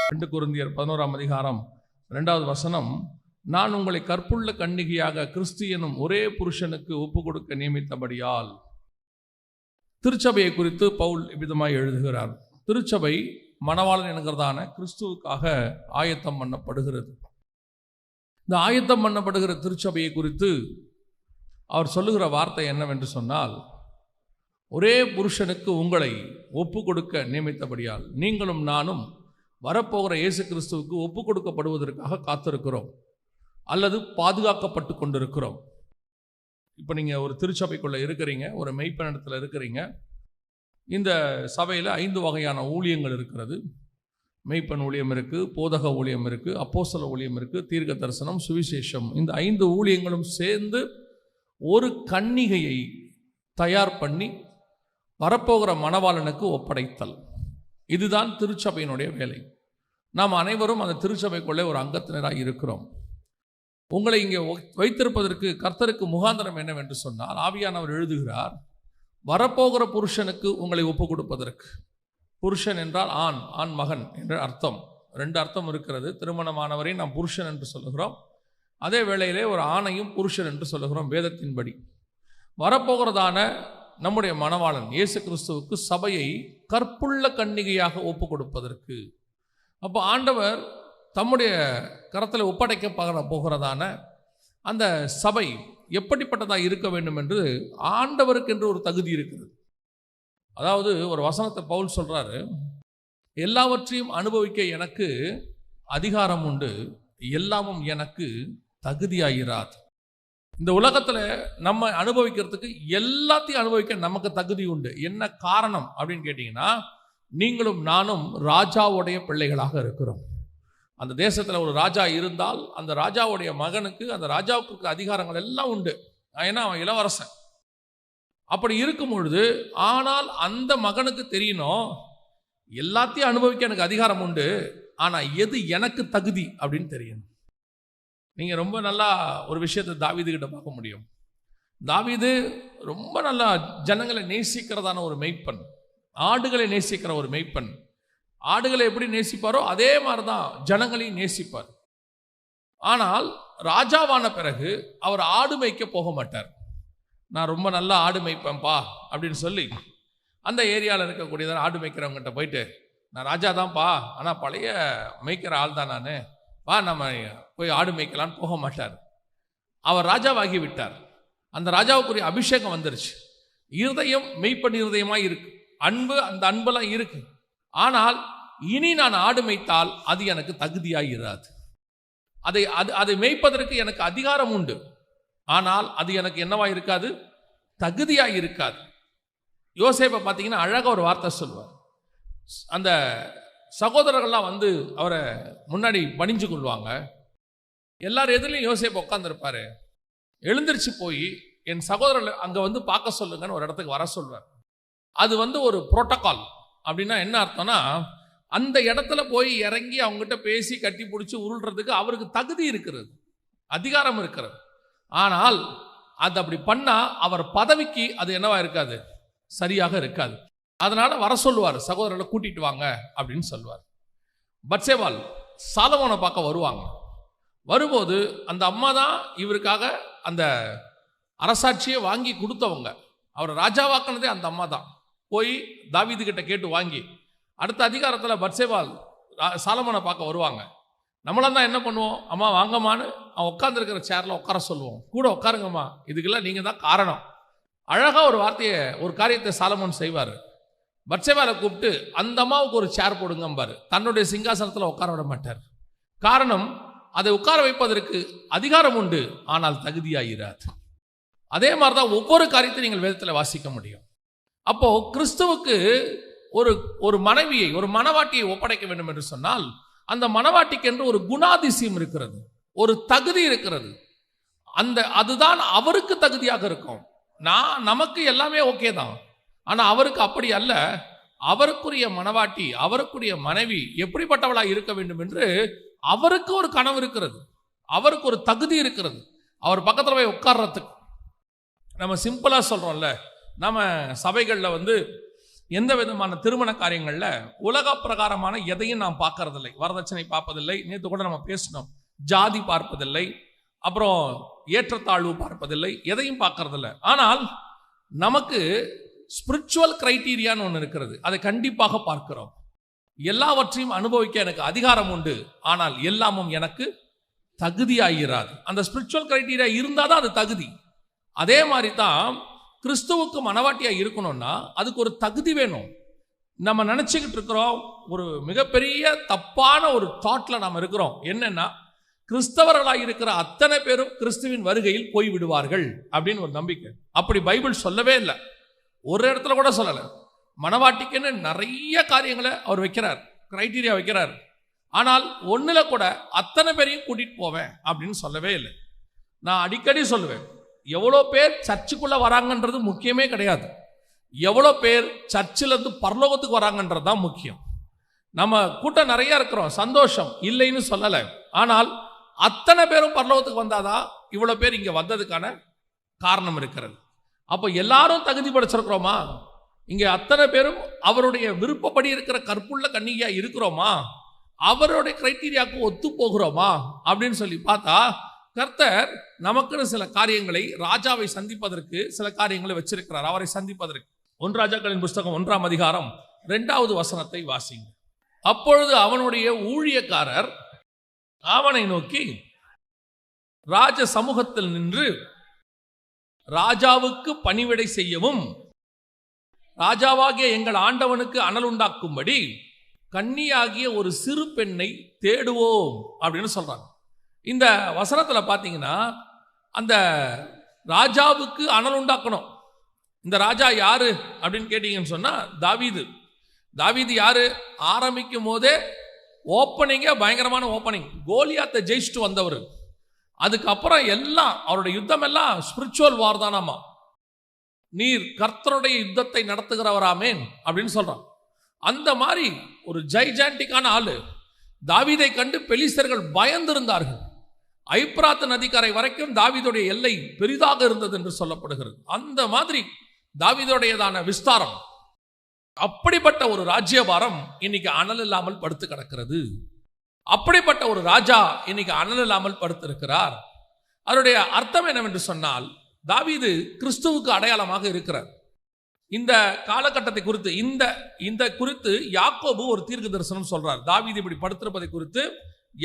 2 கொரிந்தியர் 11ஆம் அதிகாரம் 2வது வசனம், நான் உங்களை கற்புள்ள கன்னிகையாக கிறிஸ்து எனும் ஒரே புருஷனுக்கு ஒப்பு கொடுக்க நியமித்தபடியால். திருச்சபையை குறித்து பவுல் இவ்விதமாய் எழுதுகிறார். திருச்சபை மணவாளன் என்கிறதான கிறிஸ்துவுக்காக ஆயத்தம் பண்ணப்படுகிறது. இந்த ஆயத்தம் பண்ணப்படுகிற திருச்சபையை குறித்து அவர் சொல்லுகிற வார்த்தை என்னவென்று சொன்னால், ஒரே புருஷனுக்கு உங்களை ஒப்பு கொடுக்க நியமித்தபடியால் நீங்களும் நானும் வரப்போகிற இயேசு கிறிஸ்துவுக்கு ஒப்பு கொடுக்கப்படுவதற்காக காத்திருக்கிறோம் அல்லது பாதுகாக்கப்பட்டு கொண்டிருக்கிறோம். இப்போ நீங்கள் ஒரு திருச்சபைக்குள்ளே இருக்கிறீங்க, ஒரு மெய்ப்பனிடத்தில் இருக்கிறீங்க. இந்த சபையில் 5 வகையான ஊழியங்கள் இருக்கிறது. மெய்ப்பன் ஊழியம் இருக்குது, போதக ஊழியம் இருக்குது, அப்போஸ்தல ஊழியம் இருக்குது, தீர்க்க தரிசனம், சுவிசேஷம். இந்த 5 ஊழியங்களும் சேர்ந்து ஒரு கன்னிகையை தயார் பண்ணி வரப்போகிற மணவாளனுக்கு ஒப்படைத்தல். இதுதான் திருச்சபையினுடைய வேலை. நாம் அனைவரும் அந்த திருச்சபைக்குள்ளே ஒரு அங்கத்தினராக இருக்கிறோம். உங்களை இங்கே வைத்திருப்பதற்கு கர்த்தருக்கு முகாந்திரம் என்னவென்று சொன்னால், ஆவியானவர் எழுதுகிறார், வரப்போகிற புருஷனுக்கு உங்களை ஒப்பு கொடுப்பதற்கு. புருஷன் என்றால் ஆண், ஆண் மகன் என்ற அர்த்தம். 2 அர்த்தம் இருக்கிறது. திருமணமானவரை நாம் புருஷன் என்று சொல்லுகிறோம், அதே வேளையிலே ஒரு ஆணையும் புருஷன் என்று சொல்லுகிறோம் வேதத்தின்படி. வரப்போகிறதான நம்முடைய மணவாளன் இயேசு கிறிஸ்துவுக்கு சபையை கற்புள்ள கன்னிகையாக ஒப்பு கொடுப்பதற்கு. அப்போ ஆண்டவர் தம்முடைய கரத்தில் ஒப்படைக்க போகிறதான அந்த சபை எப்படிப்பட்டதாக இருக்க வேண்டும் என்று ஆண்டவருக்கு என்று ஒரு தகுதி இருக்குது. அதாவது ஒரு வசனத்தை பவுல் சொல்றாரு, எல்லாவற்றையும் அனுபவிக்க எனக்கு அதிகாரம் உண்டு, எல்லாமும் எனக்கு தகுதியாயிராது. இந்த உலகத்தில் நம்ம அனுபவிக்கிறதுக்கு எல்லாத்தையும் அனுபவிக்க நமக்கு தகுதி உண்டு. என்ன காரணம் அப்படின்னு கேட்டிங்கன்னா, நீங்களும் நானும் ராஜாவுடைய பிள்ளைகளாக இருக்கிறோம். அந்த தேசத்தில் ஒரு ராஜா இருந்தால் அந்த ராஜாவுடைய மகனுக்கு அந்த ராஜாவுக்கு அதிகாரங்கள் எல்லாம் உண்டு. ஏன்னா அவன் இளவரசன். அப்படி இருக்கும் பொழுது, ஆனால் அந்த மகனுக்கு தெரியணும், எல்லாத்தையும் அனுபவிக்க எனக்கு அதிகாரம் உண்டு, ஆனால் எது எனக்கு தகுதி அப்படின்னு தெரியணும். நீங்கள் ரொம்ப நல்லா ஒரு விஷயத்தை தாவீது கிட்ட பார்க்க முடியும். தாவீது ரொம்ப நல்லா ஜனங்களை நேசிக்கிறதான ஒரு மெய்ப்பன், ஆடுகளை நேசிக்கிற ஒரு மெய்ப்பன். ஆடுகளை எப்படி நேசிப்பாரோ அதே மாதிரி தான் ஜனங்களையும் நேசிப்பார். ஆனால் ராஜாவான பிறகு அவர் ஆடு மேய்க்க போக மாட்டார். நான் ரொம்ப நல்லா ஆடு மேய்ப்பேன்ப்பா அப்படின்னு சொல்லி அந்த ஏரியாவில் இருக்கக்கூடியதான ஆடு மேய்க்கிறவங்ககிட்ட போயிட்டு, நான் ராஜா தான்ப்பா, ஆனால் பழைய மேய்க்கிற ஆள் தான் நான், வா நம்ம போய் ஆடு மேய்க்கலான்னு போக மாட்டார். அவர் ராஜாவாகி விட்டார். அந்த ராஜாவுக்குரிய அபிஷேகம் வந்துருச்சு. இருதயம் மெய்ப்பன் இருதயமாக இருக்கு, அன்பு, அந்த அன்பெல்லாம் இருக்கு. ஆனால் இனி நான் ஆடு மேய்த்தால் அது எனக்கு தகுதியாகிறாது. அதை மேய்ப்பதற்கு எனக்கு அதிகாரம் உண்டு, ஆனால் அது எனக்கு என்னவா இருக்காது, தகுதியாக இருக்காது. யோசேப்பை பார்த்தீங்கன்னா அழகாக ஒரு வார்த்தை சொல்வார். அந்த சகோதரர்கள்லாம் வந்து அவரை முன்னாடி பணிஞ்சு கொள்வாங்க. எல்லாரும் எதிலையும் யோசேப்பு உட்காந்துருப்பாரு. எழுந்திரிச்சு போய் என் சகோதரர்கள் அங்கே வந்து பார்க்க சொல்லுங்கன்னு ஒரு இடத்துக்கு வர சொல்வார். அது வந்து ஒரு புரோட்டோகால். அப்படின்னா என்ன அர்த்தம்னா, அந்த இடத்துல போய் இறங்கி அவங்ககிட்ட பேசி கட்டி பிடிச்சி உருள்றதுக்கு அவருக்கு தகுதி இருக்கிறது, அதிகாரம் இருக்கிறது. ஆனால் அது அப்படி பண்ணா அவர் பதவிக்கு அது என்னவா இருக்காது, சரியாக இருக்காது. அதனால வர சொல்லுவார், சகோதரர்களை கூட்டிட்டு வாங்க அப்படின்னு சொல்லுவார். பத்சேபாள் சாலமோனை பார்க்க வருவாங்க. வரும்போது அந்த அம்மா தான் இவருக்காக அந்த அரசாட்சியை வாங்கி கொடுத்தவங்க. அவரை ராஜாவாக்குனதே அந்த அம்மா தான். போய் தாவீது கிட்ட கேட்டு வாங்கி அடுத்த அதிகாரத்தில் பத்சேபாள் சாலமோனை பார்க்க வருவாங்க. நம்மளாம் தான் என்ன பண்ணுவோம், அம்மா வாங்கம்மான்னு அவன் உட்காந்துருக்கிற சேரில் உட்கார சொல்லுவோம், கூட உட்காருங்கம்மா, இதுக்கெல்லாம் நீங்கள் தான் காரணம். அழகாக ஒரு வார்த்தையை, ஒரு காரியத்தை சாலமோன் செய்வார். பத்சேபாளை கூப்பிட்டு அந்த அம்மாவுக்கு ஒரு சேர் போடுங்கம்பார். தன்னுடைய சிங்காசனத்தில் உட்கார விட மாட்டார். காரணம், அதை உட்கார வைப்பதற்கு அதிகாரம் உண்டு, ஆனால் தகுதியாகிறாது. அதே மாதிரி தான் ஒவ்வொரு காரியத்தையும் நீங்கள் வேதத்தில் வாசிக்க முடியும். அப்போ கிறிஸ்துவுக்கு ஒரு மனைவியை, ஒரு மணவாட்டியை ஒப்படைக்க வேண்டும் என்று சொன்னால், அந்த மணவாட்டிக்கு என்று ஒரு குணாதிசயம் இருக்கிறது, ஒரு தகுதி இருக்கிறது. அதுதான் அவருக்கு தகுதியாக இருக்கும். நமக்கு எல்லாமே ஓகே தான், ஆனால் அவருக்கு அப்படி அல்ல. அவருக்குரிய மணவாட்டி, அவருக்குரிய மனைவி எப்படிப்பட்டவளாக இருக்க வேண்டும் என்று அவருக்கு ஒரு கனவு இருக்கிறது, அவருக்கு ஒரு தகுதி இருக்கிறது. அவர் பக்கத்தில் போய் உட்கார்றதுக்கு நம்ம சிம்பிளாக சொல்கிறோம்ல, நம்ம சபைகளில் வந்து எந்த விதமான திருமண காரியங்கள்ல உலக பிரகாரமான எதையும் நாம் பார்க்கறதில்லை. வரதட்சணை பார்ப்பதில்லை. நேற்று கூட நம்ம பேசணும். ஜாதி பார்ப்பதில்லை, அப்புறம் ஏற்றத்தாழ்வு பார்ப்பதில்லை, எதையும் பார்க்கறதில்லை. ஆனால் நமக்கு ஸ்பிரிச்சுவல் கிரைட்டீரியான்னு ஒன்று இருக்கிறது. அதை கண்டிப்பாக பார்க்கிறோம். எல்லாவற்றையும் அனுபவிக்க எனக்கு அதிகாரம் உண்டு, ஆனால் எல்லாமும் எனக்கு தகுதியாகிறாது. அந்த ஸ்பிரிச்சுவல் கிரைட்டீரியா இருந்தால் தான் அது தகுதி. அதே மாதிரி தான் கிறிஸ்துவுக்கு மனவாட்டியா இருக்கணும்னா அதுக்கு ஒரு தகுதி வேணும். நம்ம நினைச்சுக்கிட்டு இருக்கிறோம், ஒரு மிகப்பெரிய தப்பான ஒரு தாட்ல நாம் இருக்கிறோம். என்னன்னா, கிறிஸ்தவர்களாக இருக்கிற அத்தனை பேரும் கிறிஸ்துவின் வருகையில் போய் விடுவார்கள் அப்படின்னு ஒரு நம்பிக்கை. அப்படி பைபிள் சொல்லவே இல்லை. ஒரு இடத்துல கூட சொல்லலை. மனவாட்டிக்குன்னு நிறைய காரியங்களை அவர் வைக்கிறார், கிரைட்டீரியா வைக்கிறார். ஆனால் ஒண்ணுல கூட அத்தனை பேரையும் கூட்டிட்டு போவேன் அப்படின்னு சொல்லவே இல்லை. நான் அடிக்கடி சொல்லுவேன், எவ்வளோ பேர் சர்ச்சுக்குள்ள வராங்கன்றது முக்கியமே கிடையாது. எவ்வளோ பேர் சர்ச்சிலிருந்து பரலோகத்துக்கு வராங்கன்றது தான் முக்கியம். நம்ம கூட்டம் நிறைய இருக்கிறோம், சந்தோஷம், இல்லைன்னு சொல்லலை. ஆனால் அத்தனை பேரும் பரலோகத்துக்கு வந்தாதான் இவ்வளோ பேர் இங்கே வந்ததுக்கான காரணம் இருக்கிறது. அப்போ எல்லாரும் தகுதி படைச்சிருக்கிறோமா? இங்கே அத்தனை பேரும் அவருடைய விருப்பப்படி இருக்கிற கற்புள்ள கன்னிகையா இருக்கிறோமா? அவருடைய கிரைட்டீரியாவுக்கு ஒத்து போகிறோமா அப்படின்னு சொல்லி பார்த்தா, கர்த்தர் நமக்குன்னு சில காரியங்களை, ராஜாவை சந்திப்பதற்கு சில காரியங்களை வச்சிருக்கிறார். அவரை சந்திப்பதற்கு 1 ராஜாக்களின் புஸ்தகம் 1ஆம் அதிகாரம் 2வது வசனத்தை வாசிங்க. அப்பொழுது அவனுடைய ஊழியக்காரர் அவனை நோக்கி, ராஜ சமூகத்தில் நின்று ராஜாவுக்கு பணிவிடை செய்யவும் ராஜாவாகிய எங்கள் ஆண்டவனுக்கு அனல் உண்டாக்கும்படி கன்னியாகிய ஒரு சிறு பெண்ணை தேடுவோம் அப்படின்னு சொல்றாங்க. இந்த வசனத்துல பாத்தீங்கன்னா, அந்த ராஜாவுக்கு அனல் உண்டாக்கணும். இந்த ராஜா யாரு அப்படின்னு கேட்டீங்கன்னு சொன்னா, தாவீது. தாவீது யாரு? ஆரம்பிக்கும் போதே ஓப்பனிங்கே பயங்கரமான ஓப்பனிங். கோலியாத்தை ஜெயிச்சுட்டு வந்தவர். அதுக்கப்புறம் எல்லாம் அவருடைய யுத்தம் எல்லாம் ஸ்பிரிச்சுவல் வார் தானாமா. நீர் கர்த்தருடைய யுத்தத்தை நடத்துகிறவராமேன் அப்படின்னு சொல்றான். அந்த மாதிரி ஒரு ஜைஜாண்டிக்கான ஆளு. தாவீதை கண்டு பெலிஸ்தர்கள் பயந்திருந்தார்கள். ஐப்ராத் நதிக்கரை வரைக்கும் தாவீதுடைய எல்லை பெரிதாக இருந்தது என்று சொல்லப்படுகிறது. அந்த மாதிரி தாவீதுடையதான விஸ்தாரம். அப்படிப்பட்ட ஒரு ராஜ்யபாரம் இன்னைக்கு அனல் இல்லாமல் படுத்து கிடக்கிறது. அப்படிப்பட்ட ஒரு ராஜா இன்னைக்கு அனல் இல்லாமல் படுத்திருக்கிறார். அதனுடைய அர்த்தம் என்னவென்று சொன்னால், தாவீது கிறிஸ்துவுக்கு அடையாளமாக இருக்கிறார். இந்த காலகட்டத்தை குறித்து இந்த குறித்து யாக்கோபு ஒரு தீர்க்க தரிசனம் சொல்றார். தாவீது இப்படி படுத்திருப்பதை குறித்து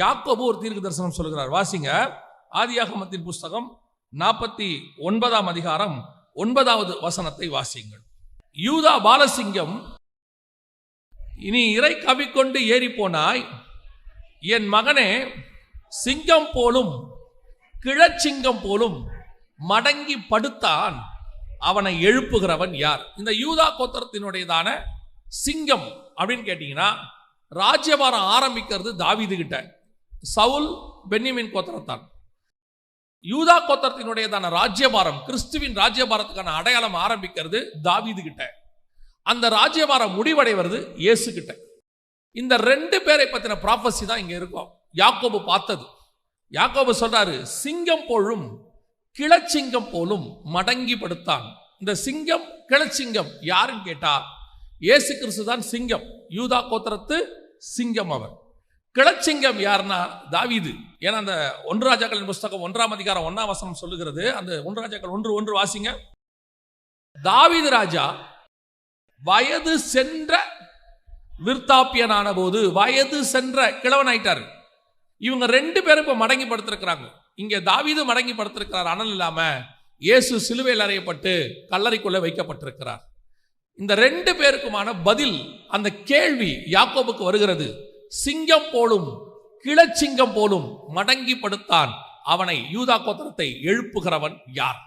யாக்கோபு ஒரு தீர்க்க தரிசனம் சொல்கிறார். வாசிங்க, ஆதியாகமத்தின் புஸ்தகம் 49ஆம் அதிகாரம் 9வது வசனத்தை வாசிங்கள். யூதா பாலசிங்கம், இனி இறை கவிக்கொண்டு ஏறி போனாய், என் மகனே, சிங்கம் போலும் கிழச்சிங்கம் போலும் மடங்கி படுத்தான், அவனை எழுப்புகிறவன் யார்? இந்த யூதா கோத்திரத்தினுடையதான சிங்கம் அப்படின்னு கேட்டீங்கன்னா, ராஜ்யபாரம் ஆரம்பிக்கிறது தாவீது கிட்ட. சவுல் பென்யமீன் கோத்திரத்தான். யூதா கோத்திரத்தினுடையதான ராஜ்யபாரம், கிறிஸ்துவின் ராஜ்யபாரத்துக்கான அடையாளம் ஆரம்பிக்கிறது தாவீது கிட்ட. அந்த ராஜ்யபாரம் முடிவடைவது இயேசு கிட்ட. இந்த 2 பேரை பத்தின ப்ராபசி தான் இங்க இருக்கும். யாக்கோபு பார்த்தது. யாக்கோபு சொல்றாரு, சிங்கம் போலும் கிழச்சிங்கம் போலும் மடங்கி படுத்தான். இந்த சிங்கம் கிழச்சிங்கம் யாருன்னு கேட்டா, இயேசு கிறிஸ்து தான் சிங்கம். யூதா கோத்திரத்து சிங்கம் அவர். கிழச்சிங்கம் யாருன்னா தாவீது. ஏன்னா அந்த 1 ராஜாக்களின் புஸ்தகம் 1ஆம் அதிகாரம் 1ஆம் வசனம் சொல்லுகிறது. அந்த 1 ராஜாக்கள் 1:1 வாசிங்க. தாவீது ராஜா வயது சென்ற விருத்தாப்பியனான போது, வயது சென்ற கிழவன் ஆயிட்டாரு. இவங்க 2 பேரும் இப்ப மடங்கி படுத்திருக்கிறாங்க. இங்க தாவீது மடங்கி படுத்திருக்கிறார் அனல் இல்லாம. இயேசு சிலுவையில் அறையப்பட்டு கல்லறைக்குள்ள வைக்கப்பட்டிருக்கிறார். இந்த 2 பேருக்குமான பதில், அந்த கேள்வி யாக்கோபுக்கு வருகிறது. சிங்கம் போலும் கிழச்சிங்கம் போலும் மடங்கி படுத்தான், அவனை யூதா கோத்திரத்தை எழுப்புகிறவன் யார்?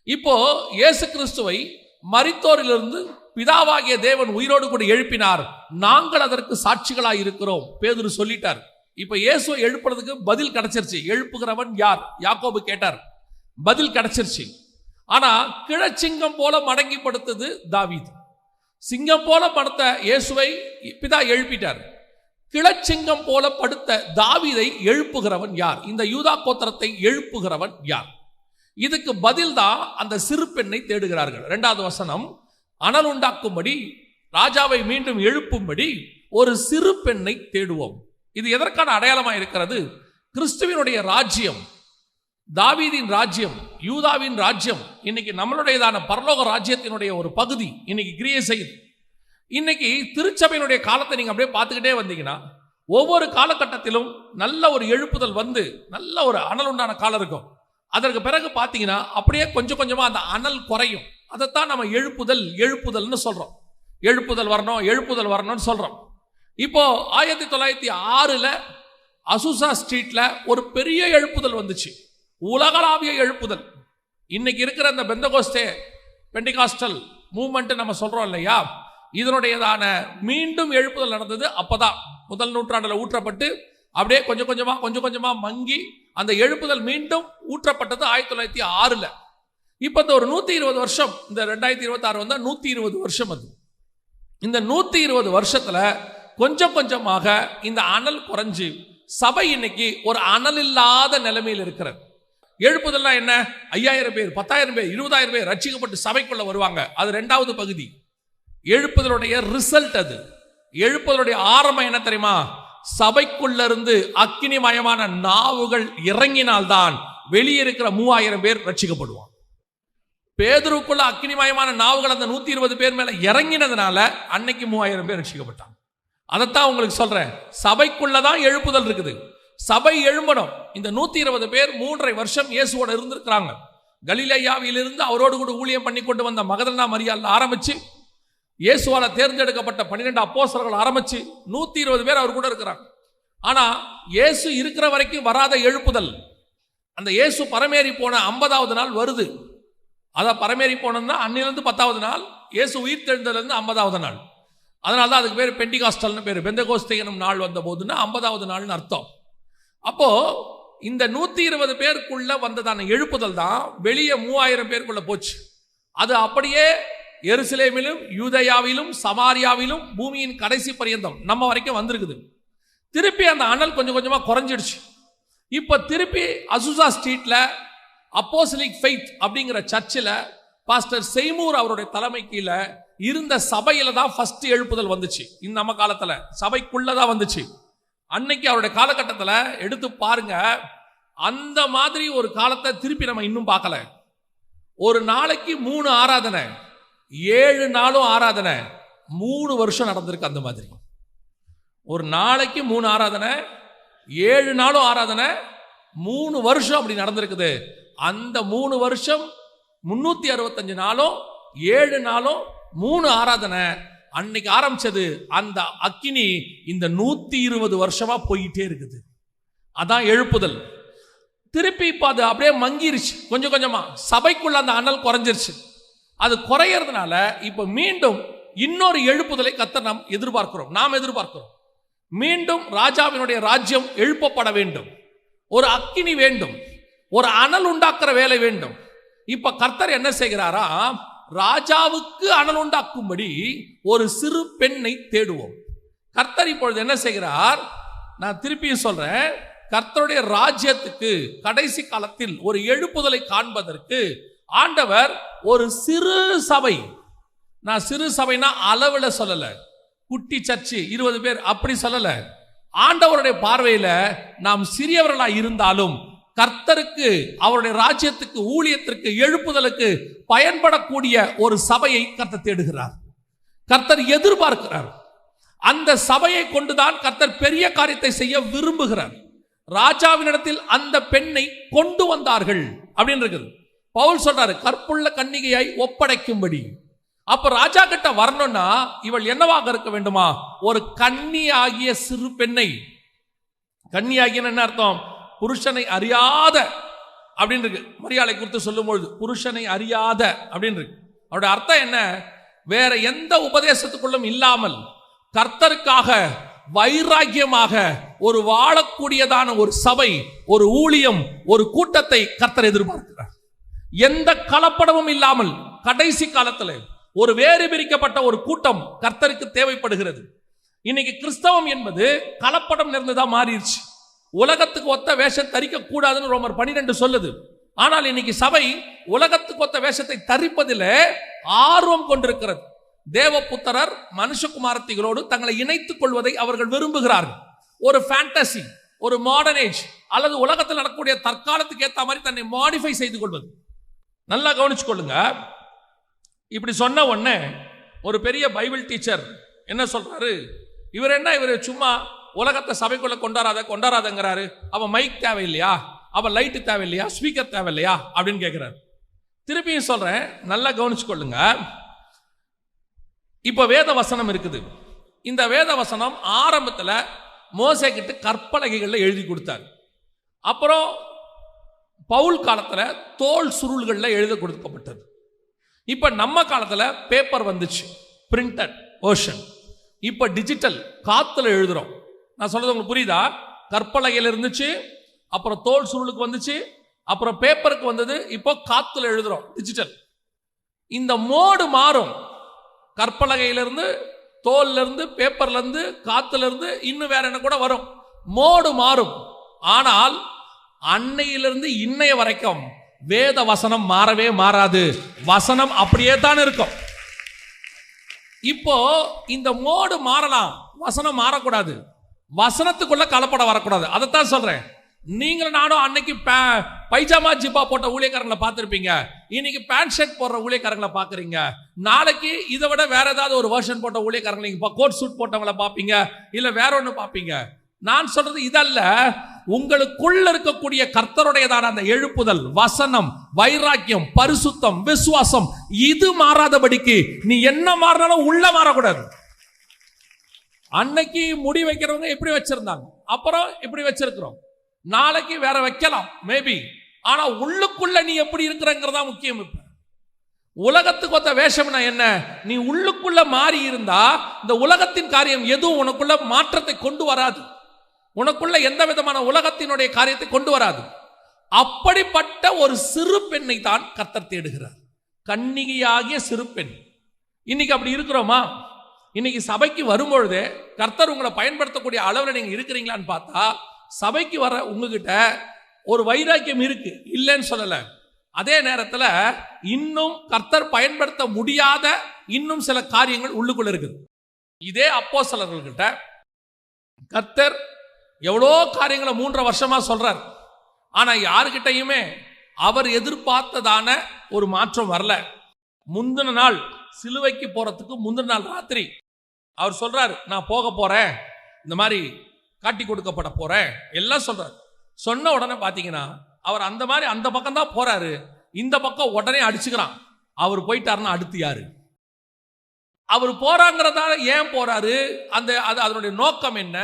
இப்போ இயேசு கிறிஸ்துவை மரித்தோரிலிருந்து பிதாவாகிய தேவன் உயிரோடு கூட எழுப்பினார், நாங்கள் அதற்கு சாட்சிகளாய் இருக்கிறோம் பேதுரு சொல்லிட்டார். இப்ப இயேசுவை எழுப்புறதுக்கு பதில் கிடைச்சிருச்சு. எழுப்புகிறவன் யார்? யாக்கோபு கேட்டார், பதில் கிடைச்சிருச்சு. ஆனா கிழச்சிங்கம் போல மடங்கி படுத்தது தாவீது. சிங்கம் போல படுத்த இயேசுவை பிதா எழுப்பிட்டார். கிழச்சிங்கம் போல படுத்த தாவீதை எழுப்புகிறவன் யார்? இந்த யூதா கோத்திரத்தை எழுப்புகிறவன் யார்? இதுக்கு பதில் தான் அந்த சிறு பெண்ணை தேடுகிறார்கள். 2வது வசனம், அனல் உண்டாக்கும்படி ராஜாவை மீண்டும் எழுப்பும்படி ஒரு சிறு பெண்ணை தேடுவோம். இது எதற்கான அடையாளமாக இருக்கிறது? கிறிஸ்துவினுடைய ராஜ்யம், தாவீதின் ராஜ்யம், யூதாவின் ராஜ்யம் இன்னைக்கு நம்மளுடையதான பரலோக ராஜ்யத்தினுடைய ஒரு பகுதி இன்னைக்கு கிரியை செய்யுது. இன்னைக்கு திருச்சபையினுடைய காலத்தை நீங்க அப்படியே பார்த்துக்கிட்டே வந்தீங்கன்னா ஒவ்வொரு காலகட்டத்திலும் நல்ல ஒரு எழுப்புதல் வந்து நல்ல ஒரு அனல் உண்டான காலம் இருக்கும். அதற்கு பிறகு பார்த்தீங்கன்னா அப்படியே கொஞ்சம் கொஞ்சமா அந்த அனல் குறையும். அதைத்தான் நம்ம எழுப்புதல்னு சொல்றோம். எழுப்புதல் வரணும்னு சொல்றோம். இப்போ 1906 அசுசா ஸ்ட்ரீட்ல ஒரு பெரிய எழுப்புதல் வந்துச்சு, உலகளாவிய எழுப்புதல். இன்னைக்கு இருக்கிற அந்த பெண்டிகாஸ்டல் மூவ்மெண்ட் நம்ம சொல்றோம் இல்லையா, இதனுடையதான மீண்டும் எழுப்புதல் நடந்தது அப்பதான் முதல் நூற்றாண்டுல ஊற்றப்பட்டு அப்படியே கொஞ்சம் கொஞ்சமா மங்கி அந்த எழுப்புதல் மீண்டும் ஊற்றப்பட்டது 1906. இப்ப இந்த ஒரு 120 வருஷம், இந்த 2026 வந்தா 120 வருஷம். அது இந்த 120 வருஷத்துல கொஞ்சம் கொஞ்சமாக இந்த அனல் குறைஞ்சு சபை இன்னைக்கு ஒரு அனல் இல்லாத நிலைமையில் இருக்கிறது. எழுப்புதல்னா என்ன? 5000 பேர், 10,000 பேர், 20,000 பேர் ரட்சிக்கப்பட்டு சபைக்குள்ள வருவாங்க. அது இரண்டாவது பகுதி. எழுப்புதலுடைய ரிசல்ட் அது. எழுப்புதலுடைய ஆரம்பம் என்ன தெரியுமா? சபைக்குள்ள இருந்து அக்கினிமயமான நாவுகள் இறங்கினால்தான் வெளியே இருக்கிற 3000 பேர் ரட்சிக்கப்படுவாங்க. பேதுருக்குள்ள அக்கினிமயமான நாவுகள் அந்த 120 பேர் மேல இறங்கினதுனால அன்னைக்கு 3000 பேர் ரட்சிக்கப்பட்டாங்க. அதைத்தான் உங்களுக்கு சொல்றேன். சபைக்குள்ளதான் எழுப்புதல் இருக்குது. சபை எழும்பணும். இந்த 120 பேர் 3.5 வருஷம் இயேசுவோட இருந்திருக்கிறாங்க. கலிலேயாவிலிருந்து அவரோடு கூட ஊழியம் பண்ணி கொண்டு வந்த மகதலேனா மரியாள் ஆரம்பிச்சு இயேசுவால தேர்ந்தெடுக்கப்பட்ட 12 அப்போஸ்தலர்கள் ஆரம்பிச்சு 120 பேர் அவர் கூட இருக்கிறாங்க. ஆனா இயேசு இருக்கிற வரைக்கும் வராத எழுப்புதல் அந்த இயேசு பரமேறி போன 50வது நாள் வருது. அதான் பரமேறி போனதுன்னா அன்னிலிருந்து 10வது நாள், இயேசு உயிர் தெழுந்ததுலேருந்து 50வது நாள். அதனால தான் அதுக்கு பேர் பெண்டிகாஸ்டல்னு பேர். பெந்தகோஸ்தே எனும் நாள் வந்த போதுன்னா 50வது நாள்னு அர்த்தம். அப்போ இந்த 120 பேருக்குள்ள வந்ததான எழுப்புதல் தான் வெளியே 3000 பேருக்குள்ள போச்சு. அது அப்படியே எருசலேமிலும் யூதேயாவிலும் சமாரியாவிலும் பூமியின் கடைசி பரியந்தம் நம்ம வரைக்கும் வந்திருக்குது. திருப்பி அந்த அனல் கொஞ்சம் கொஞ்சமா குறைஞ்சிடுச்சு. இப்ப திருப்பி அசுசா ஸ்ட்ரீட்ல அப்போஸ்தலிக் ஃபெய்த் அப்படிங்கிற சர்ச்சில் பாஸ்டர் செய்மூர் அவருடைய தலைமை கீழே இருந்த சபையில தான் ஃபர்ஸ்ட் எழுப்புதல் வந்துச்சு. இந்த நம்ம காலத்துல சபைக்குள்ளதான் வந்துச்சு. அன்னைக்கு அவருடைய காலகட்டத்தில் எடுத்து பாருங்க, அந்த மாதிரி ஒரு காலத்தை திருப்பி நம்ம இன்னும் பார்க்கல. ஒரு நாளைக்கு 3 ஆராதனை, 7 நாளும் ஆராதனை, 3 வருஷம் நடந்திருக்கு. அந்த மாதிரி ஒரு நாளைக்கு 3 ஆராதனை, 7 நாளும் ஆராதனை, 3 வருஷம் அப்படி நடந்திருக்குது. அந்த 3 வருஷம் 365 நாளும் 7 நாளும் 3 ஆராதனை அன்னைக்கு ஆரம்பிச்சது. அந்த அக்கினி இந்த 120 வருஷமா போயிட்டே இருக்குது. அதான் எழுப்புதல். திருப்பி இப்ப அது அப்படியே மங்கிருச்சு. கொஞ்சம் கொஞ்சமா சபைக்குள்ள அந்த அனல் குறைஞ்சிருச்சு. அது குறையறதுனால இப்ப மீண்டும் இன்னொரு எழுப்புதலை கர்த்தர் நாம் எதிர்பார்க்கிறோம். மீண்டும் ராஜாவினுடைய ராஜ்யம் எழுப்பப்பட வேண்டும். ஒரு அக்கினி வேண்டும், ஒரு அனல் உண்டாக்குற வேலை வேண்டும். இப்ப கர்த்தர் என்ன செய்கிறாரா? ராஜாவுக்கு அனல் உண்டாக்கும்படி ஒரு சிறு பெண்ணை தேடுவோம். கர்த்தர் இப்பொழுது என்ன செய்கிறார்? நான் திருப்பியும் சொல்றேன், கர்த்தருடைய ராஜ்யத்துக்கு கடைசி காலத்தில் ஒரு எழுப்புதலை காண்பதற்கு ஆண்டவர் ஒரு சிறு சபை, நான் சிறு சபைனா அளவுல சொல்லல, குட்டி சர்ச்சு 20 பேர் அப்படி சொல்லல. ஆண்டவருடைய பார்வையில நாம் சிறியவர்களா இருந்தாலும் கர்த்தருக்கு, அவருடைய ராஜ்யத்துக்கு, ஊழியத்திற்கு, எழுப்புதலுக்கு பயன்படக்கூடிய ஒரு சபையை கர்த்தர் தேடுகிறார், கர்த்தர் எதிர்பார்க்கிறார். அந்த சபையை கொண்டுதான் கர்த்தர் பெரிய காரியத்தை செய்ய விரும்புகிறார். ராஜாவினிடத்தில் அந்த பெண்ணை கொண்டு வந்தார்கள் அப்படின்னு இருக்குது. பவுல் சொல்றாரு, கற்புள்ள கன்னிகையாய் ஒப்படைக்கும்படி. அப்ப ராஜா கிட்ட வரணும்னா இவள் என்னவாக இருக்க வேண்டுமா? ஒரு கன்னி ஆகிய சிறு பெண்ணை. கன்னி ஆகிய என்ன அர்த்தம்? புருஷனை அறியாத அப்படின்னு இருக்கு. மரியாதை குறித்து சொல்லும் பொழுது புருஷனை அறியாத அப்படின்னு இருக்கு. அவருடைய அர்த்தம் என்ன? வேற எந்த உபதேசத்துக்குள்ளும் இல்லாமல் கர்த்தருக்காக வைராக்கியமாக ஒரு வாழக்கூடியதான ஒரு சபை, ஒரு ஊழியம், ஒரு கூட்டத்தை கர்த்தர் எதிர்பார்க்கிறார். எந்த கலப்படமும் இல்லாமல் கடைசி காலத்தில் ஒரு வேறு பிரிக்கப்பட்ட ஒரு கூட்டம் கர்த்தருக்கு தேவைப்படுகிறது. இன்னைக்கு கிறிஸ்தவம் என்பது கலப்படம் நிறைந்ததா மாறிடுச்சு. உலகத்துக்கு ஒத்த வேஷம் தரிக்க கூடாதுன்னு ரோமர் 12 சொல்லுது. ஆனால் இன்னைக்கு சபை உலகத்துக்கு ஒத்த வேஷத்தை தரிப்பதில் ஆர்வம் கொண்டிருக்கிறது. தேவபுத்திரர் மனுஷகுமாரத்திகளோடு தங்களை இணைத்துக் கொள்வதை அவர்கள் விரும்புகிறார்கள். ஒரு ஃபேண்டசி, ஒரு மாடர்ன் ஏஜ் அல்லது உலகத்தில் நடக்கக்கூடிய தற்காலத்துக்கு ஏற்ற மாதிரி தன்னை மாடிஃபை செய்து கொள்வது. நல்லா கவனிச்சு கொள்ளுங்க. இப்படி சொன்ன உடனே ஒரு பெரிய பைபிள் டீச்சர் என்ன சொல்றாரு, இவர் சும்மா உலகத்தை சபைக்குள்ள கொண்டாடாதங்கிறாரு. அவன் மைக் தேவையில்லையா, அவன் லைட்டு தேவையில்லையா, ஸ்பீக்கர் தேவையில்லையா அப்படின்னு கேட்கிறாரு. திருப்பியும் சொல்றேன், நல்லா கவனிச்சு கொள்ளுங்க. இப்ப வேத வசனம் இருக்குது. இந்த வேத வசனம் ஆரம்பத்தில் மோசே கிட்ட கற்பலகைகள்ல எழுதி கொடுத்தார். அப்புறம் பவுல் காலத்தில் தோல் சுருள்கள்ல எழுத கொடுக்கப்பட்டது. இப்ப நம்ம காலத்துல பேப்பர் வந்துச்சு, பிரிண்டட் வெர்ஷன். இப்ப டிஜிட்டல், காத்துல எழுதுறோம். நான் சொல்றது உங்களுக்கு புரியுதா? கற்பலகையில் இருந்துச்சு, அப்புறம் தோல் சுருளுக்கு வந்துச்சு, அப்புறம் பேப்பருக்கு வந்தது, இப்போ காத்துல எழுதுறோம், டிஜிட்டல். இந்த மோடு மாறும். கற்பலகையிலிருந்து, தோல்ல இருந்து, பேப்பர்ல இருந்து, காத்துல இருந்து, இன்னும் வேற என்ன கூட வரும். மோடு மாறும். ஆனால் அன்னையிலிருந்து இன்னைய வரைக்கும் வேத வசனம் மாறவே மாறாது. வசனம் அப்படியே தான் இருக்கும். இப்போ இந்த மோடு மாறலாம், வசனம் மாறக்கூடாது. வசனத்துக்குள்ள கலப்படம் வரக்கூடாது. அதைத்தான் சொல்றேன். நீங்களும் நானும் அன்னைக்கு பைஜாமா ஜிப்பா போட்ட ஊழியக்காரங்களை பார்த்துருப்பீங்க. இன்னைக்கு பேண்ட் ஷர்ட் போடுற ஊழியக்காரங்களை பார்க்குறீங்க. நாளைக்கு இதை விட வேற ஏதாவது ஒரு வெர்ஷன் போட்ட ஊழியக்காரங்களை நீங்க கோட் சூட் போட்டவங்களை பார்ப்பீங்க, இல்ல வேற ஒன்று பார்ப்பீங்க. நான் சொல்றது இதல்ல, உங்களுக்குள்ள இருக்கக்கூடிய கர்த்தருடையதான அந்த எழுப்புதல், வசனம், வைராக்கியம், பரிசுத்தம், விசுவாசம், இது மாறாதபடிக்கு நீ என்ன மாறினாலும் உள்ள மாறக்கூடாது. அன்னைக்கு முடி வைக்கிறவங்க எப்படி வச்சிருந்தாங்க, அப்புறம் இப்படி வச்சிருக்கிறோம். நாளைக்கு வேற வைக்கலாம் மேபி. ஆனா உள்ளுக்குள்ள நீ எப்படி இருக்கிறங்கிறதா முக்கியம். இப்ப உலகத்துக்கு ஒத்த வேஷம்னா என்ன? நீ உள்ளுக்குள்ள மாறி இருந்தா இந்த உலகத்தின் காரியம் எதுவும் உனக்குள்ள மாற்றத்தை கொண்டு வராது. உனக்குள்ள எந்த விதமான உலகத்தினுடைய காரியத்தை கொண்டு வராது. அப்படிப்பட்ட ஒரு சிறு பெண்ணை தான் கர்த்தர் தேடுகிறார். கன்னிகையாகிய சிறு பெண். இன்னைக்கு அப்படி இருக்கிறோமா? இன்னைக்கு சபைக்கு வரும்பொழுது கர்த்தர் உங்களை பயன்படுத்தக்கூடிய அளவில் நீங்க இருக்கிறீங்களான்னு பார்த்தா, சபைக்கு வர உங்ககிட்ட ஒரு வைராக்கியம் இருக்கு, இல்லைன்னு சொல்லல. அதே நேரத்தில் இன்னும் கர்த்தர் பயன்படுத்த முடியாத இன்னும் சில காரியங்கள் உள்ளுக்குள்ள இருக்குது. இதே அப்போஸ்தலர்கள்கிட்ட கர்த்தர் எவ்வளோ காரியங்களை 3.5 வருஷமா சொல்றார். ஆனா யாருக்கிட்டையுமே அவர் எதிர்பார்த்ததான ஒரு மாற்றம் வரல. முந்தின நாள் சிலுவைக்கு போறதுக்கு முந்தின நாள் ராத்திரி அவர் சொல்றாரு, நான் போக போறேன், இந்த மாதிரி காட்டி கொடுக்கப்பட போறேன் எல்லாம் சொல்றாரு. சொன்ன உடனே பாத்தீங்கன்னா அவர் அந்த மாதிரி அந்த பக்கம் தான் போறாரு. இந்த பக்கம் உடனே அடிச்சுக்கிறான். அவர் போயிட்டாருன்னா அடுத்து யாரு? அவர் போறாங்கிறதால ஏன் போறாரு, அதனுடைய நோக்கம் என்ன,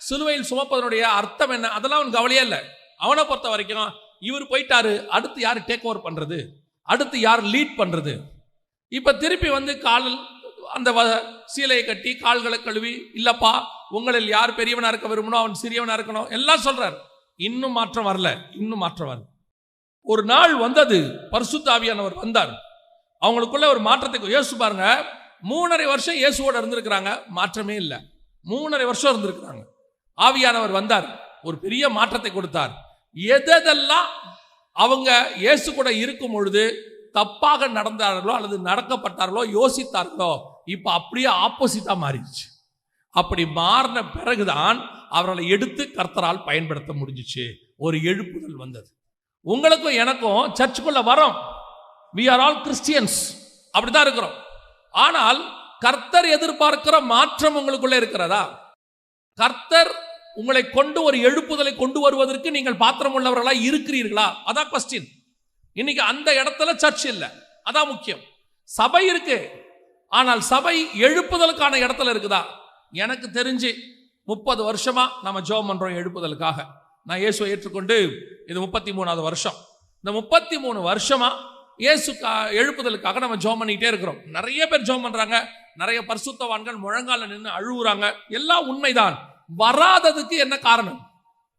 சிலுவையில் சுமப்பதனுடைய அர்த்தம் என்ன, அதெல்லாம் அவன் கவலையே இல்லை. அவனை பொறுத்த வரைக்கும் இவர் போயிட்டாரு, அடுத்து யார் டேக் ஓவர் பண்றது, அடுத்து யார் லீட் பண்றது. இப்ப திருப்பி வந்து கால் அந்த சீலையை கட்டி கால்களை கழுவி, இல்லப்பா உங்களில் யார் பெரியவனா இருக்க விரும்பணும், அவன் சிறியவனா இருக்கணும் எல்லாம் சொல்றாரு. இன்னும் மாற்றம் வரல, இன்னும் மாற்றம் வரல. ஒரு நாள் வந்தது, பரிசுத்த ஆவியானவர் வந்தார். அவங்களுக்குள்ள ஒரு மாற்றத்தை இயேசு பாருங்க, 3.5 வருஷம் இயேசுவோட இருந்திருக்கிறாங்க, மாற்றமே இல்லை. 3.5 வருஷம் இருந்திருக்கிறாங்க. ஆவியானவர் வந்தார், ஒரு பெரிய மாற்றத்தை கொடுத்தார். எதெல்லாம் அவங்க இயேசு கூட இருக்கும் பொழுது தப்பாக நடந்தார்களோ அல்லது நடக்கப்பட்டார்களோ யோசித்தார்களோ, இப்ப அப்படியே ஆப்போசிட்டா மாறிடுச்சு. அப்படி மாறின பிறகுதான் அவர்களை எடுத்து கர்த்தரால் பயன்படுத்த முடிஞ்சிச்சு. ஒரு எழுப்புதல் வந்தது. உங்களுக்கும் எனக்கும் சர்ச்சுக்குள்ள வரோம், we are all Christians, அப்படிதான் இருக்கிறோம். ஆனால் கர்த்தர் எதிர்பார்க்கிற மாற்றம் உங்களுக்குள்ள இருக்கிறதா? கர்த்தர் உங்களை கொண்டு ஒரு எழுப்புதலை கொண்டு வருவதற்கு நீங்கள் பாத்திரம் உள்ளவர்களா இருக்கிறீர்களா? அதான் கொஸ்டின். இன்னைக்கு அந்த இடத்துல சர்ச் இல்லை, அதான் முக்கியம். சபை இருக்கு, ஆனால் சபை எழுப்புதலுக்கான இடத்துல இருக்குதா? எனக்கு தெரிஞ்சு 30 வருஷமா நம்ம ஜெபம் பண்றோம் எழுப்புதலுக்காக. நான் இயேசுவை ஏற்றுக்கொண்டு இது 33வது வருஷம். இந்த 33 வருஷமா இயேசு எழுப்புதலுக்காக நம்ம ஜெபம் பண்ணிட்டே இருக்கிறோம். நிறைய பேர் ஜெபம் பண்றாங்க, நிறைய பரிசுத்தவான்கள் முழங்கால நின்று அழுகுறாங்க, எல்லாம் உண்மைதான். வராததுக்கு என்ன காரணம்?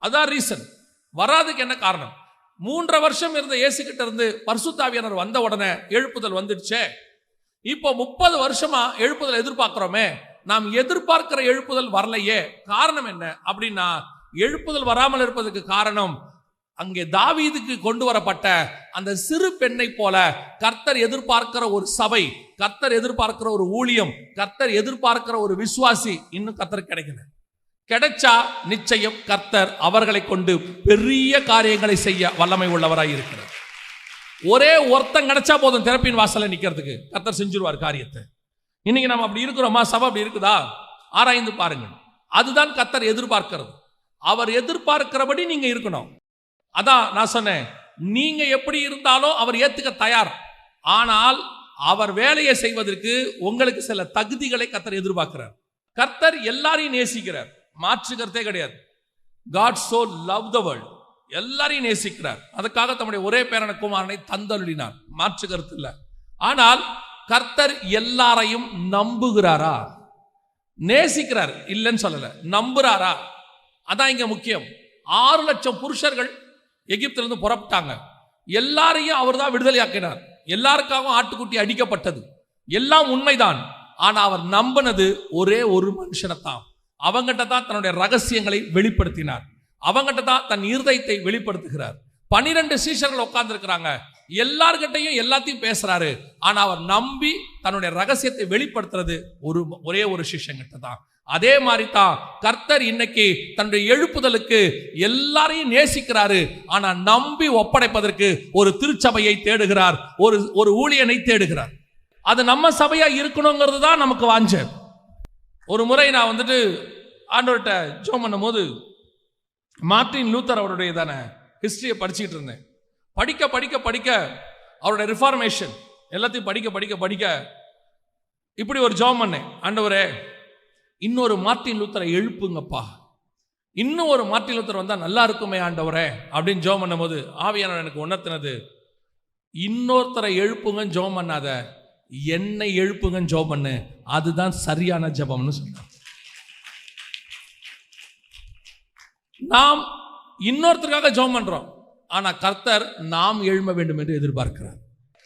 அதான் ரீசன். வராதுக்கு என்ன காரணம்? 3.5 வருஷம் இருந்த இயேசு கிட்ட இருந்து பரிசுத்த ஆவியானவர் வந்த உடனே எழுப்புதல் வந்துடுச்சே. இப்போ 30 வருஷமா எழுப்புதல் எதிர்பார்க்கிறோமே, நாம் எதிர்பார்க்கிற எழுப்புதல் வரலையே. காரணம் என்ன அப்படின்னா, எழுப்புதல் வராமல் இருப்பதற்கு காரணம் அங்கே தாவீதுக்கு கொண்டு வரப்பட்ட அந்த சிறு பெண்ணை போல கர்த்தர் எதிர்பார்க்கிற ஒரு சபை, கர்த்தர் எதிர்பார்க்கிற ஒரு ஊழியம், கர்த்தர் எதிர்பார்க்கிற ஒரு விசுவாசி இன்னும் கர்த்தர் கிடைக்கல. கிடைச்சா நிச்சயம் கர்த்தர் அவர்களை கொண்டு பெரிய காரியங்களை செய்ய வல்லமை உள்ளவராய் இருக்கிறார். ஒரே ஒருத்தன் கிடைச்சா போதும் திறப்பின் வாசல்ல நிக்கிறதுக்கு, கர்த்தர் செஞ்சிருவார் காரியத்தை. இன்னைக்கு நம்ம அப்படி இருக்கிறோமா? சபை அப்படி இருக்குதா? ஆராய்ந்து பாருங்கள். அதுதான் கர்த்தர் எதிர்பார்க்கிறது. அவர் எதிர்பார்க்கிறபடி நீங்க இருக்கணும். அதான் நான் சொன்னேன், நீங்க எப்படி இருந்தாலும் அவர் ஏத்துக்க தயார். ஆனால் அவர் வேலையை செய்வதற்கு உங்களுக்கு சில தகுதிகளை கர்த்தர் எதிர்பார்க்கிறார். கர்த்தர் எல்லாரையும் நேசிக்கிறார், மாற்று கருத்தே கிடையாது. God so loved the world, எல்லாரையும் நேசிக்கிறார். அதுக்காக தம்முடைய ஒரே பேரான குமாரனை தந்தருளினார், மாற்று கருத்து இல்லை. ஆனால் கர்த்தர் எல்லாரையும் நம்புகிறாரா? நேசிக்கிறார், இல்லைன்னு சொல்லல, நம்புறாரா? அதான் இங்க முக்கியம். 6 லட்சம் புருஷர்கள் எகிப்திலிருந்து புறப்பட்டாங்க. எல்லாரையும் அவர் தான் விடுதலையாக்கினார். எல்லாருக்காகவும் ஆட்டுக்குட்டி அடிக்கப்பட்டது, எல்லாம் உண்மைதான். ஆனா அவர் நம்பினது ஒரே ஒரு மனுஷனைத்தான். அவங்கிட்ட தான் தன்னுடைய ரகசியங்களை வெளிப்படுத்தினார், அவங்கிட்ட தான் தன் இருதயத்தை வெளிப்படுத்துகிறார். 12 சீஷர்கள் உட்கார்ந்து இருக்கிறாங்க, எல்லார்கிட்டையும் எல்லாத்தையும் பேசுறாரு. ஆனா அவர் நம்பி தன்னுடைய ரகசியத்தை வெளிப்படுத்துறது ஒரே ஒரு சிஷ்யங்கிட்ட தான். அதே மாதிரி தான் கர்த்தர் இன்னைக்கு தன்னுடைய எழுப்புதலுக்கு எல்லாரையும் நேசிக்கிறாரு. ஆனா நம்பி ஒப்படைப்பதற்கு ஒரு திருச்சபையை தேடுகிறார், ஒரு ஊழியனை தேடுகிறார். அது நம்ம சபையா இருக்கணுங்கிறது தான் நமக்கு வாஞ்ச. ஒரு முறை நான் ஆண்டவர்கிட்ட ஜெபம் பண்ணும் போது மார்ட்டின் லூத்தர் அவருடைய ஹிஸ்டரியை படிச்சுக்கிட்டு இருந்தேன். படிக்க படிக்க படிக்க அவருடைய ரிஃபார்மேஷன் எல்லாத்தையும் படிக்க படிக்க படிக்க இப்படி ஒரு ஜெபம் பண்ணேன், ஆண்டவரே இன்னொரு மார்ட்டின் லூத்தரை எழுப்புங்கப்பா, இன்னும் ஒரு மார்ட்டின் லூத்தர் வந்தா நல்லா இருக்குமே ஆண்டவரே அப்படின்னு ஜெபம் பண்ணும் போது ஆவியானவர் எனக்கு உணர்த்தினது, இன்னொருத்தரை எழுப்புங்கன்னு ஜெபம் பண்ணாத, என்னை எழுப்புங்கன்னு ஜெபம் பண்ணு, அதுதான் சரியான ஜெபம்னு சொன்னார். நாம் இன்னொருத்தருக்காக ஜெபம் பண்றோம், ஆனா கர்த்தர் நாம் எழும்ப வேண்டும் என்று எதிர்பார்க்கிறார்.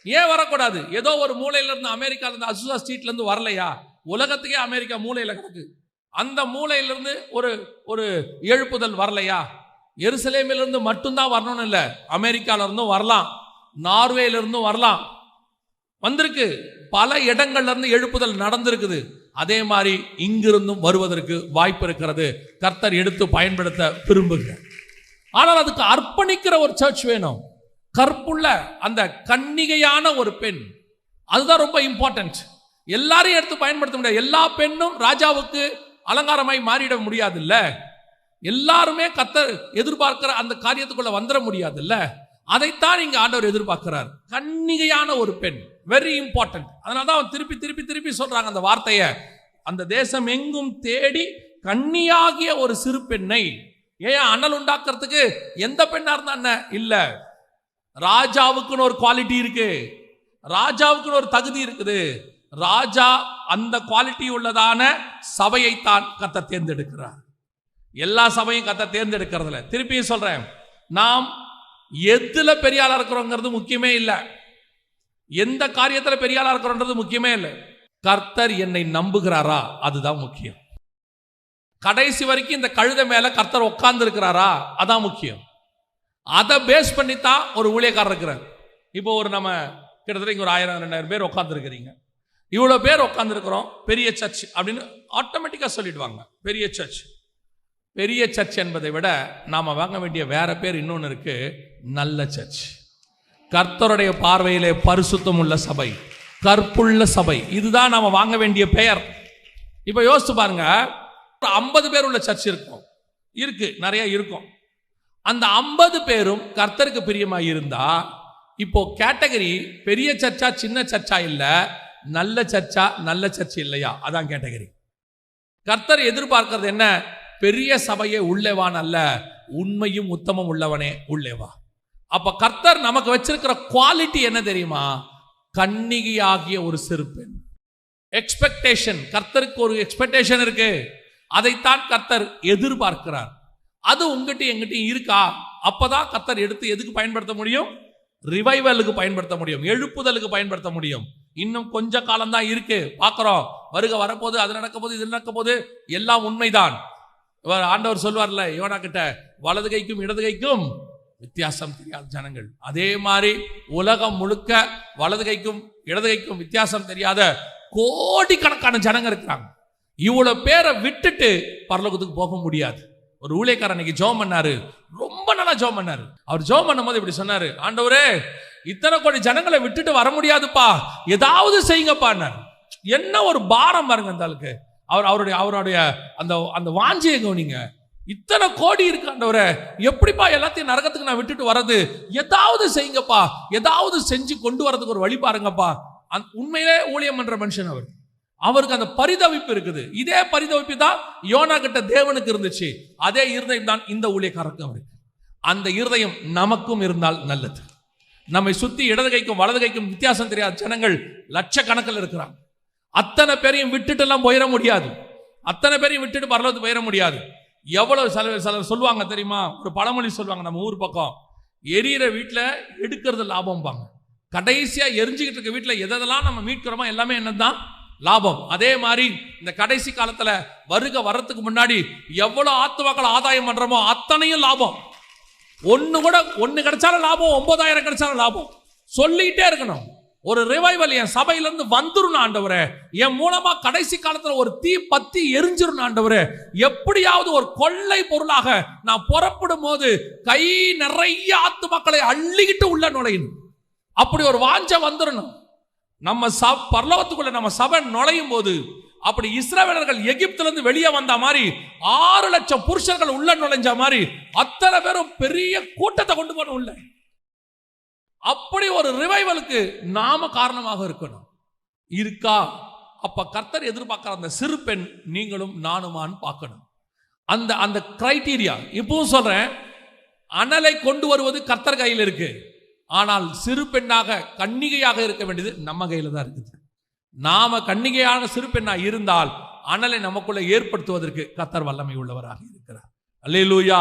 ஏன் வரக்கூடாது? ஏதோ ஒரு மூலையில இருந்து, அமெரிக்கால இருந்து, அசுசா ஸ்ட்ரீட்ல இருந்து வரலையா? உலகத்துக்கே அமெரிக்கா மூலையில கிடக்கு. அந்த மூலையிலிருந்து ஒரு எழுப்புதல் வரலையா? எருசலேமிலிருந்து மட்டும்தான் வரணும்னு இல்லை, அமெரிக்கால இருந்தும் வரலாம், நார்வேல இருந்தும் வரலாம், வந்திருக்கு. பல இடங்கள்ல இருந்து எழுப்புதல் நடந்திருக்குது. அதே மாதிரி இங்கிருந்தும் வருவதற்கு வாய்ப்பு இருக்கிறது. கர்த்தர் எடுத்து பயன்படுத்த விரும்புகிறார். ஆனால் அதுக்கு அர்ப்பணிக்கிற ஒரு சர்ச் வேணும். கற்புள்ள அந்த கன்னிகையான ஒரு பெண், அதுதான் ரொம்ப இம்பார்ட்டன்ட். எல்லாரையும் எடுத்து பயன்படுத்த முடியாது. எல்லா பெண்ணும் ராஜாவுக்கு அலங்காரமாய் மாறிட முடியாது இல்ல. எல்லாருமே கர்த்தர் எதிர்பார்க்கிற அந்த காரியத்துக்குள்ள வந்துட முடியாது இல்ல. அதைத்தான் இங்க ஆண்டவர் எதிர்பார்க்கிறார். கன்னிகையான ஒரு பெண், வெரி இம்பார்ட்டன்ட். அதனாலதான் அவன் திருப்பி திருப்பி திருப்பி சொல்றாங்க அந்த வார்த்தையை. அந்த தேசம் எங்கும் தேடி கன்னியாகிய ஒரு சிறு பெண்ணை. ஏன் அனல் உண்டாக்குறதுக்கு எந்த பெண்ணா இருந்தா என்ன இல்ல, ராஜாவுக்குன்னு ஒரு குவாலிட்டி இருக்கு, ராஜாவுக்குன்னு ஒரு தகுதி இருக்குது. ராஜா அந்த குவாலிட்டி உள்ளதான சபையைத்தான் கர்த்தர் தேர்ந்தெடுக்கிறார். எல்லா சபையும் கர்த்தர் தேர்ந்தெடுக்கிறதுல, திருப்பியும் சொல்றேன், நாம் எதுல பெரிய ஆளா இருக்கிறோங்கிறது முக்கியமே இல்லை, எந்த காரியத்துல பெரிய ஆளா இருக்கிறோன்றது முக்கியமே இல்லை. கர்த்தர் என்னை நம்புகிறாரா, அதுதான் முக்கியம். கடைசி வரைக்கும் இந்த கழுதை மேல கர்த்தர் உட்கார்ந்து இருக்கிறாரா, அதான் முக்கியம். அதை பேஸ் பண்ணித்தான் ஒரு ஊழியக்காரர் இருக்கிறார். இப்போ நம்ம கிட்டத்தட்ட இங்க ஒரு 1000-2000 பேர் உட்கார்ந்து இருக்கிறீங்க. இவ்வளவு பேர் உட்கார்ந்து இருக்கிறோம், பெரிய சர்ச் அப்படின்னு ஆட்டோமேட்டிக்கா சொல்லிடுவாங்க. பெரிய சர்ச், பெரிய சர்ச் என்பதை விட நாம வாங்க வேண்டிய வேற பேர் இன்னொன்னு இருக்கு, நல்ல சர்ச். கர்த்தருடைய பார்வையிலே பரிசுத்தம் உள்ள சபை, கற்புள்ள சபை, இதுதான் நாம வாங்க வேண்டிய பெயர். இப்ப யோசிச்சு பாருங்க, 50 பேர் உள்ள சர்ச் இருக்கும், இருக்கு, நிறைய இருக்கும். அந்த 50 பேரும் கர்த்தருக்கு பிரியமா இருந்தா, இப்போ கேட்டகரி பெரிய சர்ச்சா சின்ன சர்ச்சா இல்ல, நல்ல சர்ச்சா நல்ல சர்ச் இல்லையா, அதான் கேட்டகரி. கர்த்தர் எதிர்பார்க்கிறது என்ன? பெரிய சபையை உள்ளேவான் அல்ல, உண்மையும் உத்தமம் உள்ளவனே உள்ளேவா. அப்ப கர்த்தர் நமக்கு வச்சிருக்கிற குவாலிட்டி என்ன தெரியுமா? கன்னிகையாகிய ஒரு சிறு பெண். எக்ஸ்பெக்டேஷன், கர்த்தருக்கு ஒரு எக்ஸ்பெக்டேஷன் இருக்கு, அதைத்தான் கர்த்தர் எதிர்பார்க்கிறார். அது உங்ககிட்ட எங்கிட்ட இருக்கா? அப்பதான் கர்த்தர் எடுத்து எதுக்கு பயன்படுத்த முடியும்? ரிவைவலுக்கு பயன்படுத்த முடியும், எழுப்புதலுக்கு பயன்படுத்த முடியும். இன்னும் கொஞ்ச காலம் தான் இருக்கு, பார்க்கிறோம். வருக வரப்போது, அது நடக்க போது, இது நடக்க போது, எல்லாம் உண்மைதான். ஆண்டவர் சொல்வார்ல யோனா கிட்ட, வலது கைக்கும் இடது கைக்கும் வித்தியாசம் தெரியாத ஜனங்கள். அதே மாதிரி உலகம் முழுக்க வலது கைக்கும் இடது கைக்கும் வித்தியாசம் தெரியாத கோடிக்கணக்கான ஜனங்க இருக்கிறாங்க. இவ்வளவு பேரை விட்டுட்டு பரலோகத்துக்கு போக முடியாது. ஒரு ஊழியக்காரன் இன்னைக்கு ஜெபம் பண்ணாரு, ரொம்ப நல்லா ஜெபம் பண்ணாரு. அவர் ஜெபம் பண்ணும்போது இப்படி சொன்னாரு, ஆண்டவரே இத்தனை கோடி ஜனங்களை விட்டுட்டு வர முடியாதுப்பா, ஏதாவது செய்யுங்கப்பான்னாரு. என்ன ஒரு பாரம் பாருங்க அந்த ஆளுக்கு. அவருடைய அந்த வாஞ்சியை கவனிங்க. இத்தனை கோடி இருக்கு ஆண்டவரே, எப்படிப்பா எல்லாத்தையும் நரகத்துக்கு நான் விட்டுட்டு வர்றது, ஏதாவது செய்யுங்கப்பா, ஏதாவது செஞ்சு கொண்டு வரதுக்கு ஒரு வழி பாருங்கப்பா. உண்மையிலே ஊழியம் பண்ற மனுஷன் அவருக்கு அந்த பரிதவிப்பு இருக்குது. இதே பரிதவிப்பு தான் யோனா கிட்ட தேவனுக்கு இருந்துச்சு. அதே இருதயம் தான் இந்த ஊழியக்காரருக்கும் இருக்கு. அந்த இருதயம் நமக்கும் இருந்தால் நல்லது. நம்மை சுத்தி இடது கைக்கும் வலது கைக்கும் வித்தியாசம் தெரியாத ஜனங்கள் லட்சக்கணக்கில் இருக்கிறாங்க. அத்தனை பேரையும் விட்டுட்டு எல்லாம் போயிட முடியாது. அத்தனை பேரையும் விட்டுட்டு பரலோகத்துக்கு போயிட முடியாது. எவ்வளவு சிலர் சொல்லுவாங்க தெரியுமா, ஒரு பழமொழி சொல்லுவாங்க நம்ம ஊர் பக்கம், எரியிற வீட்டில் எடுக்கிறது லாபம் பாங்க. கடைசியா எரிஞ்சுக்கிட்டு இருக்க வீட்டில் எதெல்லாம் நம்ம மீட்கிறோமோ எல்லாமே என்னதான் லாபம். அதே மாதிரி இந்த கடைசி காலத்துல வரத்துக்கு முன்னாடி எவ்வளவு ஆத்துமாக்கள் ஆதாயம் பண்றோமோ அத்தனையும் லாபம். ஒன்னு கிடைச்சாலும் லாபம், 9,000 கிடைச்சாலும் லாபம். சொல்லிட்டே இருக்கணும். ஒரு ரிவைவல் என் சபையில இருந்து வந்துரும் ஆண்டவரே, என் மூலமா கடைசி காலத்துல ஒரு தீ பத்தி எரிஞ்சிரும் ஆண்டவரே, எப்படியாவது ஒரு கொள்ளை பொருளாக நான் புறப்படும் போது கை நிறைய ஆத்துமாக்களை அள்ளிக்கிட்டு உள்ள நுழையணும். அப்படி ஒரு வாஞ்சை வந்துடணும். நம்ம பரலோகத்துக்குள்ள நம்ம சபை நுழையும் போது அப்படி இஸ்ரவேலர்கள் எகிப்துல இருந்து வெளியே வந்த மாதிரி 6 லட்சம் புருஷர்கள் உள்ள நுழைஞ்ச மாதிரி அத்தனை பேரும் பெரிய கூட்டத்தை கொண்டு போன உள்ள. அப்படி ஒரு ரிவைவலுக்கு நாம காரணமாக இருக்கணும். இருக்கா? அப்ப கர்த்தர் எதிர்பார்க்கிற அந்த சிறு பெண் நீங்களும் நானுமான்னு பார்க்கணும். அந்த கிரைட்டீரியா இப்பவும் சொல்றேன், அனலை கொண்டு வருவது கர்த்தர் கையில் இருக்கு. ஆனால் சிறு பெண்ணாக கன்னிகையாக இருக்க வேண்டியது நம்ம கையில தான் இருக்குது. நாம கன்னிகையான சிறு பெண்ணா இருந்தால் அனலை நமக்குள்ள ஏற்படுத்துவதற்கு கர்த்தர் வல்லமை உள்ளவராக இருக்கிறார். அல்லேலூயா.